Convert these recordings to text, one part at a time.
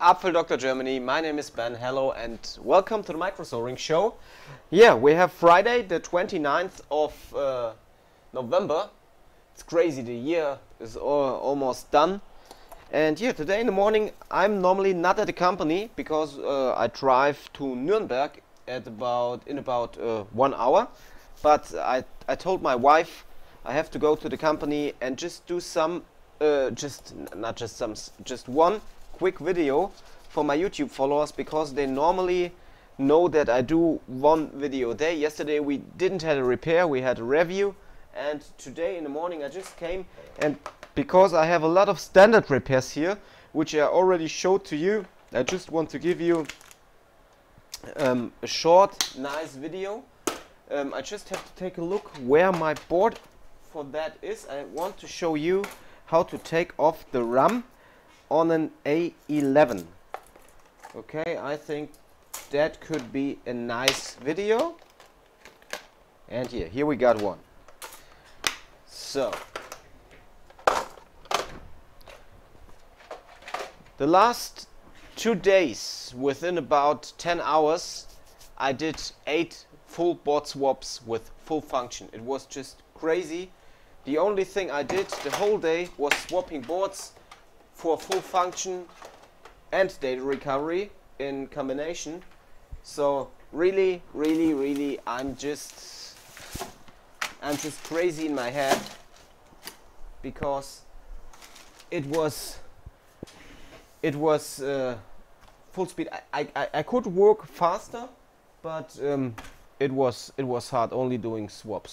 Apfel Dr. Germany, my name is Ben, hello and welcome to the Microsoldering Show. Yeah, we have Friday the 29th of November. It's crazy, the year is almost done. And yeah, today in the morning I'm normally not at the company because I drive to Nuremberg in about 1 hour. But I told my wife I have to go to the company and just do some, just one quick video for my YouTube followers, because they normally know that I do one video a day. Yesterday we didn't have a repair, we had a review, and today in the morning I just came, and because I have a lot of standard repairs here which I already showed to you, I just want to give you a short nice video. I just have to take a look where my board for that is. I want to show you how to take off the RAM on an A11. Okay, I think that could be a nice video. And here we got one. So the last 2 days, within about 10 hours, I did 8 full board swaps with full function. It was just crazy. The only thing I did the whole day was swapping boards for full function and data recovery in combination. So really I'm just crazy in my head, because it was full speed. I could work faster, but it was hard only doing swap.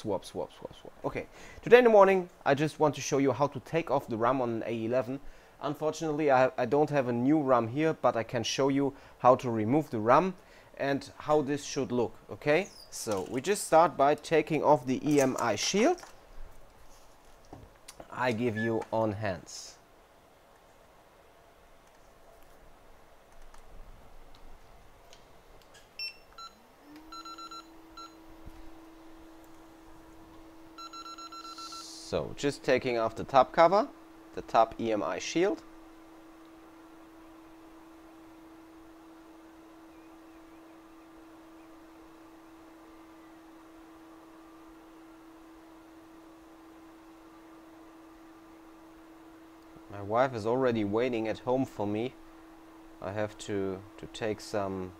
Okay, today in the morning I just want to show you how to take off the RAM on an A11. Unfortunately I don't have a new RAM here, but I can show you how to remove the RAM and how this should look. Okay, so we just start by taking off the EMI shield. I give you on hands. So just taking off the top cover, the top EMI shield. My wife is already waiting at home for me. I have to take some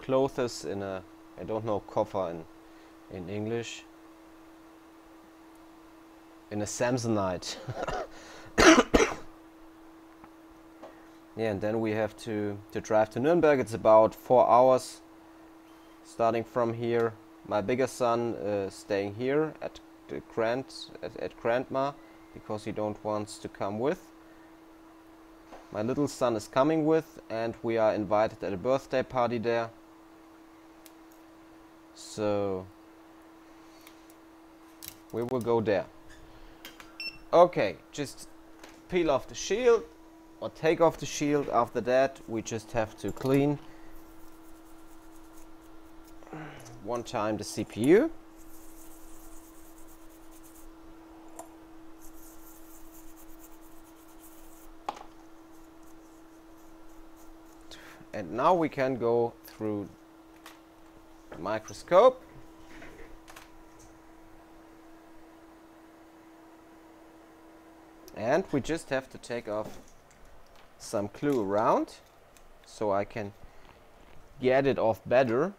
clothes in a, I don't know koffer in English, in a Samsonite. Yeah, and then we have to drive to Nuremberg. It's about 4 hours starting from here. My bigger son staying here at grandma, because he don't wants to come with. My little son is coming with, and we are invited at a birthday party there. So we will go there. Okay, just peel off the shield or take off the shield. After that we just have to clean one time the CPU. And now we can go through the microscope. And we just have to take off some glue around so I can get it off better.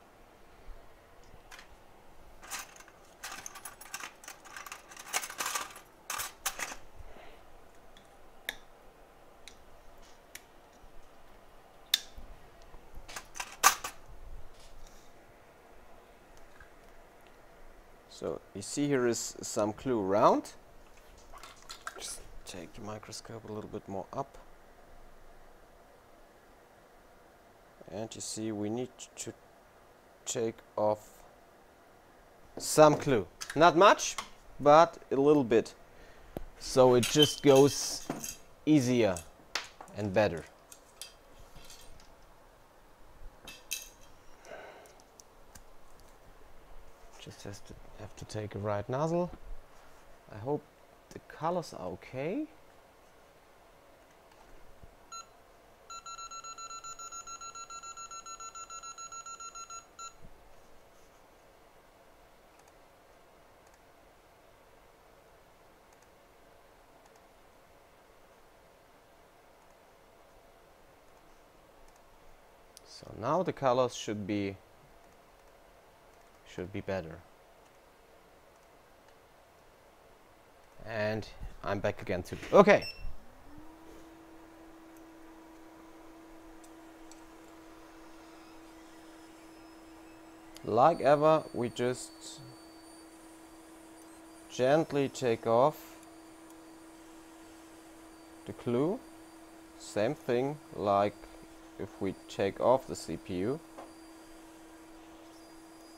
So you see here is some glue around. Just take the microscope a little bit more up. And you see we need to take off some glue. Not much, but a little bit. So it just goes easier and better. Just have to take a right nozzle. I hope the colors are okay. So now the colors should be better. And I'm back again too. Okay. Like ever, we just gently take off the glue. Same thing like if we take off the CPU,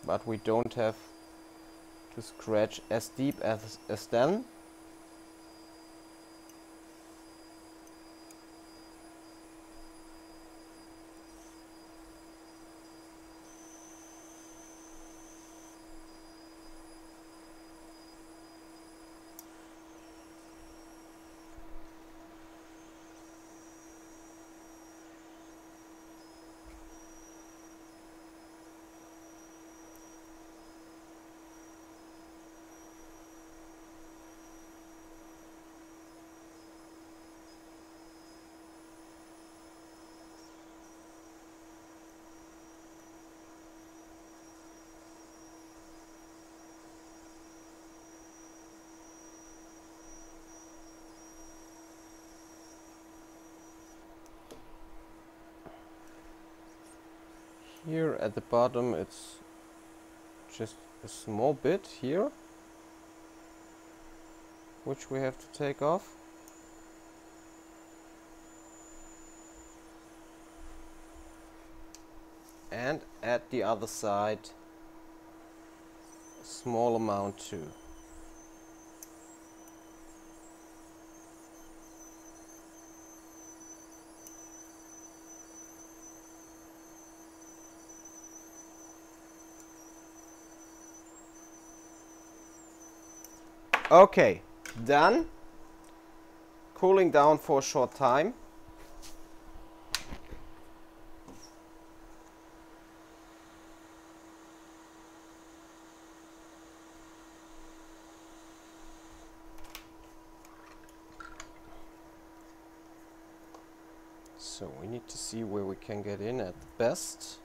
but we don't have to scratch as deep as then. Here at the bottom it's just a small bit here which we have to take off. And at the other side a small amount too. Okay, done. Cooling down for a short time. So we need to see where we can get in at the best.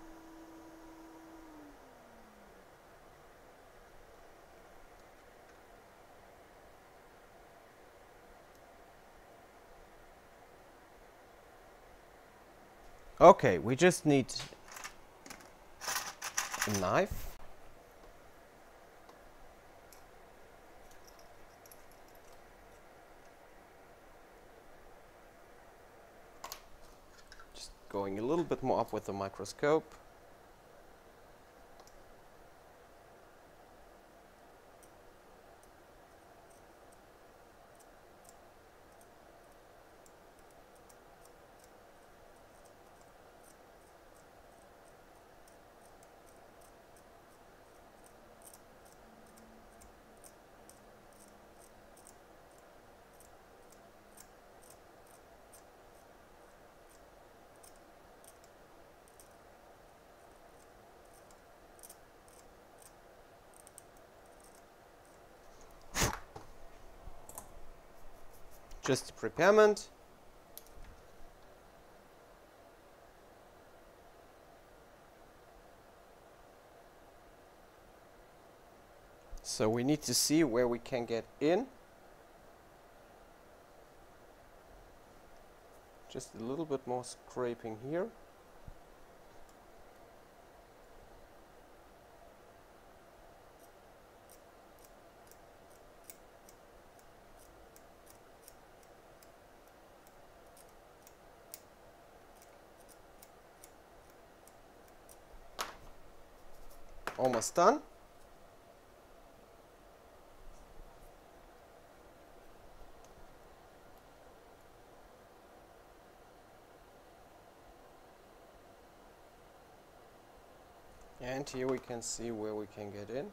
Okay, we just need a knife. Just going a little bit more up with the microscope. Just a preparement. So we need to see where we can get in. Just a little bit more scraping here. Almost done. And here we can see where we can get in.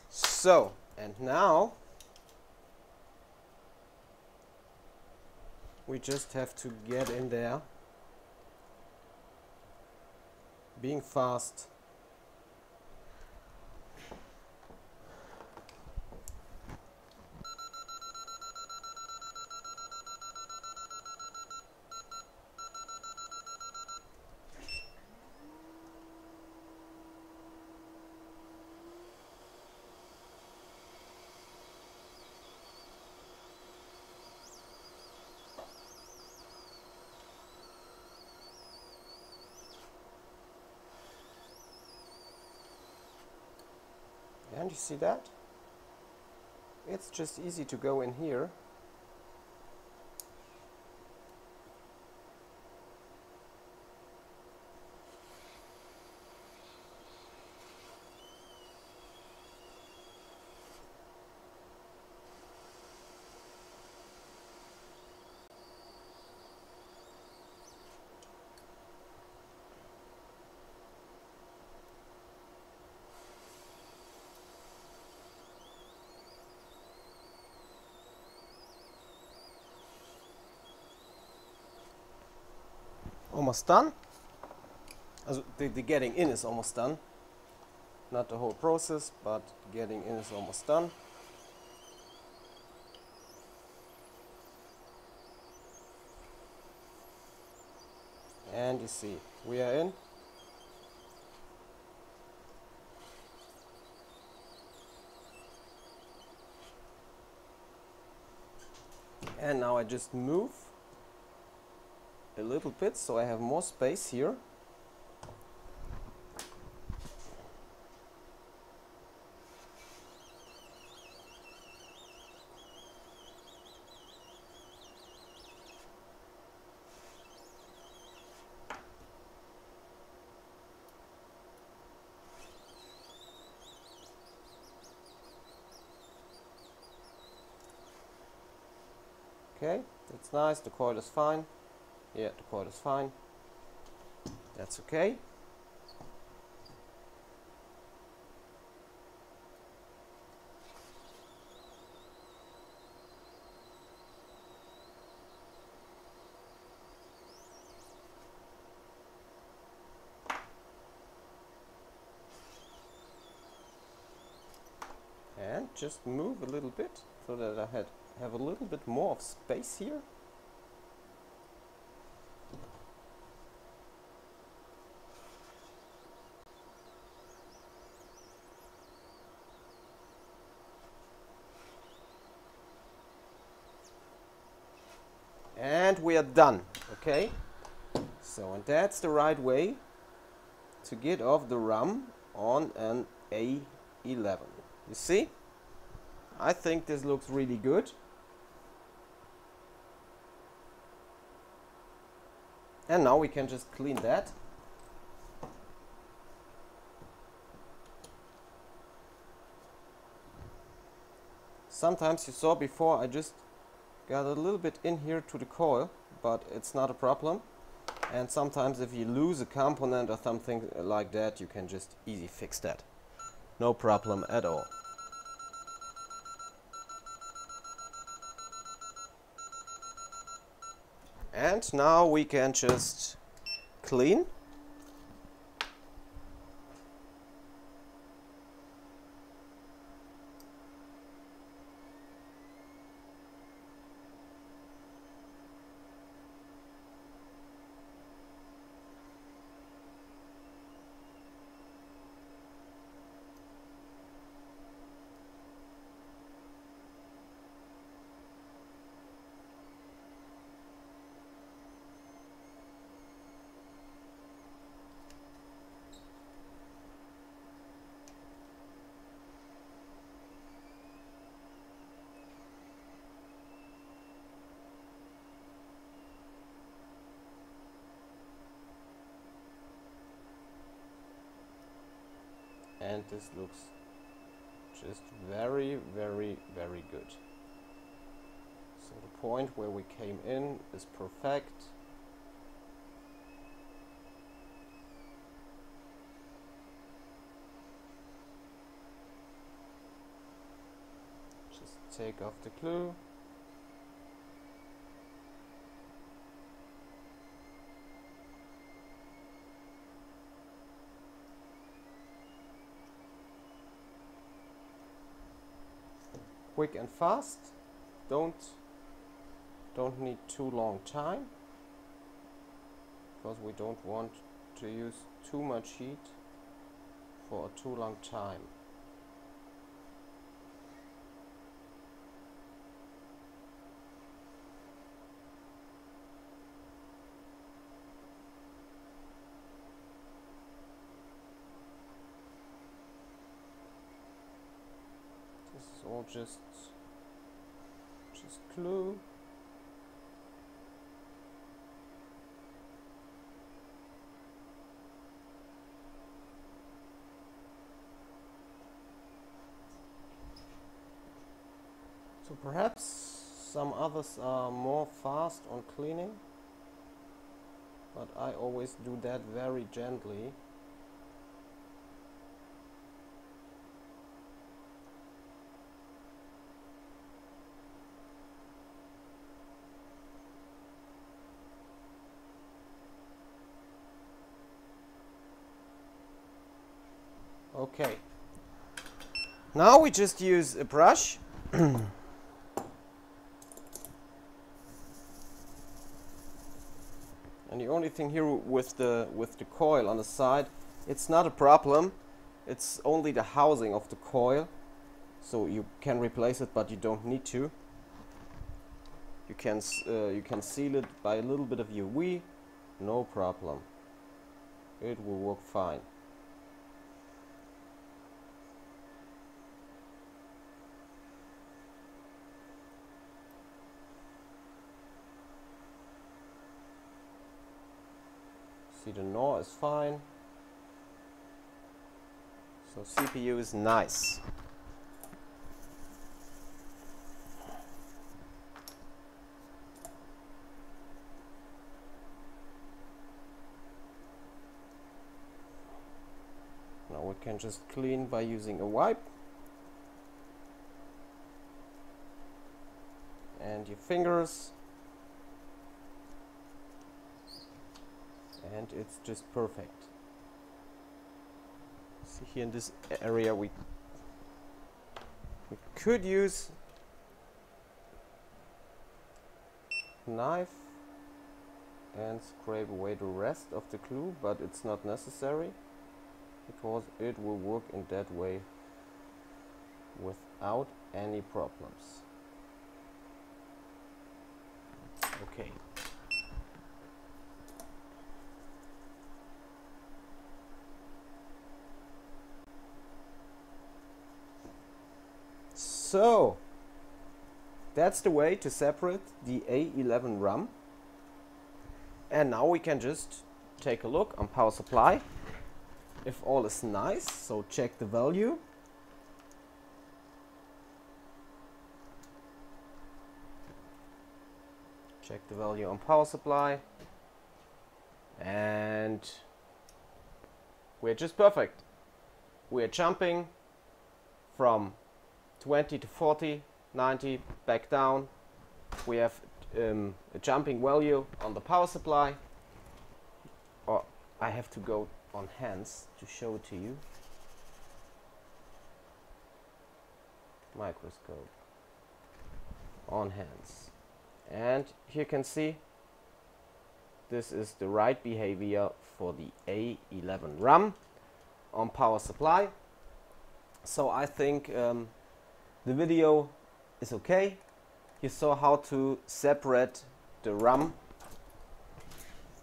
So, and now we just have to get in there, being fast. And you see that? It's just easy to go in here. Almost done. Also the getting in is almost done. Not the whole process, but getting in is almost done. And you see, we are in. And now I just move a little bit so I have more space here. Okay, that's nice, the coil is fine. Yeah, the coil is fine. That's okay. And just move a little bit so that I have a little bit more of space here. And we are done. Okay, so and that's the right way to get off the RAM on an A11. You see, I think this looks really good. And now we can just clean that. Sometimes you saw before I just got a little bit in here to the coil, but it's not a problem. And sometimes if you lose a component or something like that, you can just easy fix that. No problem at all. And now we can just clean. And this looks just very, very, very good. So the point where we came in is perfect. Just take off the glue. Quick and fast. Don't need too long time, because we don't want to use too much heat for a too long time. It's all just glue. So perhaps some others are more fast on cleaning, but I always do that very gently. Okay. Now we just use a brush. And the only thing here with the coil on the side, it's not a problem. It's only the housing of the coil. So you can replace it, but you don't need to. You can seal it by a little bit of UV, no problem. It will work fine. See, the gnaw is fine. So CPU is nice. Now we can just clean by using a wipe. And your fingers. And it's just perfect. See, here in this area we could use a knife and scrape away the rest of the glue, but it's not necessary because it will work in that way without any problems. Okay. So that's the way to separate the A11 RAM. And now we can just take a look on power supply if all is nice. So check the value. Check the value on power supply. And we're just perfect. We're jumping from 20 to 40, 90, back down. We have a jumping value on the power supply. Or I have to go on hands to show it to you. Microscope. On hands. And here you can see this is the right behavior for the A11 RAM on power supply. So I think the video is okay. You saw how to separate the RAM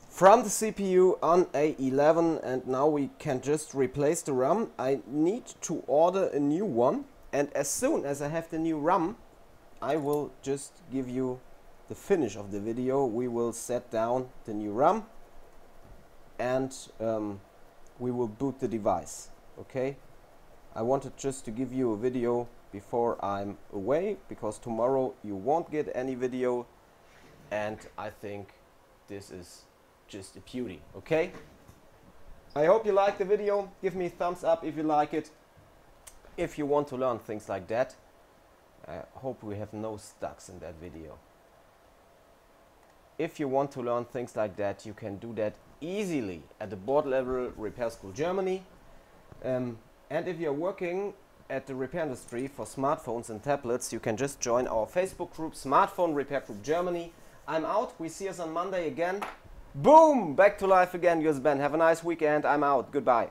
from the CPU on A11, and now we can just replace the RAM. I need to order a new one, and as soon as I have the new RAM, I will just give you the finish of the video. We will set down the new RAM and we will boot the device. Okay, I wanted just to give you a video before I'm away, because tomorrow you won't get any video, and I think this is just a beauty. Okay, I hope you like the video. Give me a thumbs up if you like it. If you want to learn things like that, I hope we have no stucks in that video. If you want to learn things like that, you can do that easily at the board level Repair School Germany. And if you're working at the repair industry for smartphones and tablets, you can just join our Facebook group, Smartphone Repair Group Germany. I'm out. We see us on Monday again. Boom! Back to life again. Yours Ben. Have a nice weekend. I'm out. Goodbye.